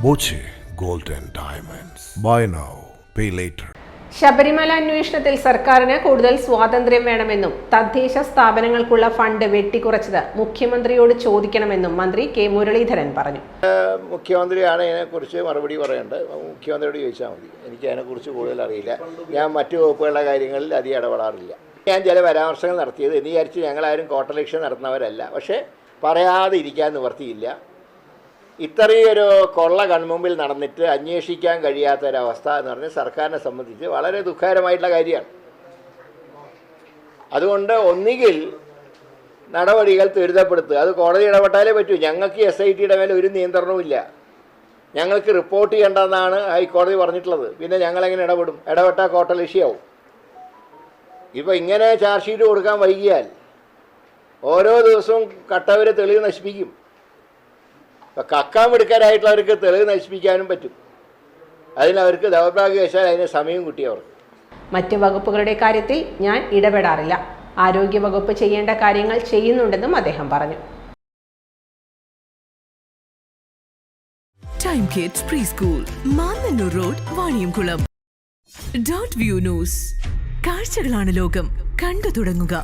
Boche gold and diamonds. Buy now, pay later. Sabarimala അന്വേഷണത്തിൽ സർക്കാരിന് കൂടുതൽ സ്വാതന്ത്ര്യം വേണമെന്നും തദ്ദേശ സ്ഥാപനങ്ങൾക്കുള്ള ഫണ്ട് വെട്ടിക്കുറച്ചത് മുഖ്യമന്ത്രിയോട് ചോദിക്കണമെന്നും മന്ത്രി കെ മുരളീധരൻ പറഞ്ഞു. മുഖ്യമന്ത്രിയാണ് ഇതിനെക്കുറിച്ച് മറുപടി പറയേണ്ടത്. മുഖ്യമന്ത്രിയോട് ചോദിച്ചാൽ മതി. എനിക്ക് അതിനെക്കുറിച്ച് കൂടുതൽ അറിയില്ല. ഞാൻ മറ്റു വകുപ്പുകളുടെ കാര്യങ്ങളിൽ അധികം ഇടപെടാറില്ല. ഞാൻ ചില പരാമർശങ്ങൾ നടത്തിയത് എന്ന് വിചാരിച്ച് ഞങ്ങളാരും കോട്ടലക്ഷ്യം നടത്തുന്നവരല്ല. പക്ഷേ പറയാതെ ഇരിക്കാൻ നിവർത്തിയില്ല. ഇത്രയൊരു കൊള്ള കൺമുമ്പിൽ നടന്നിട്ട് അന്വേഷിക്കാൻ കഴിയാത്തൊരവസ്ഥ എന്ന് പറഞ്ഞാൽ സർക്കാരിനെ സംബന്ധിച്ച് വളരെ ദുഃഖകരമായിട്ടുള്ള കാര്യമാണ്. അതുകൊണ്ട് ഒന്നുകിൽ നടപടികൾ ത്വരിതപ്പെടുത്തുക. അത് കോടതി ഇടപെട്ടാലേ പറ്റൂ. ഞങ്ങൾക്ക് SITയുടെ മേലെ ഒരു നിയന്ത്രണവുമില്ല. ഞങ്ങൾക്ക് റിപ്പോർട്ട് ചെയ്യേണ്ടതെന്നാണ് ഹൈക്കോടതി പറഞ്ഞിട്ടുള്ളത്. പിന്നെ ഞങ്ങളെങ്ങനെ ഇടപെടും? ഇടപെട്ടാൽ കോട്ടലക്ഷ്യമാവും. ഇപ്പോൾ ഇങ്ങനെ ചാർജ് ഷീറ്റ് കൊടുക്കാൻ വൈകിയാൽ ഓരോ ദിവസവും കട്ടവരെ തെളിവ് നശിപ്പിക്കും. ഇപ്പം കക്കാമെടുക്കാനായിട്ടുള്ളവർക്ക് തെളിവ് നശിപ്പിക്കാനും പറ്റും. അതിനവർക്ക് ദൗർഭാഗ്യവശാൽ അതിന് സമയം കിട്ടിയവർക്ക്. മറ്റ് വകുപ്പുകളുടെ കാര്യത്തിൽ ഞാൻ ഇടപെടാറില്ല. ആരോഗ്യവകുപ്പ് ചെയ്യേണ്ട കാര്യങ്ങൾ ചെയ്യുന്നുണ്ടെന്നും അദ്ദേഹം പറഞ്ഞു. Time kids pre school, Mannannur road, Vaniyamkulam. Dot view news. കാഴ്ചകളാണ് ലോകം. കണ്ടു തുടങ്ങുക.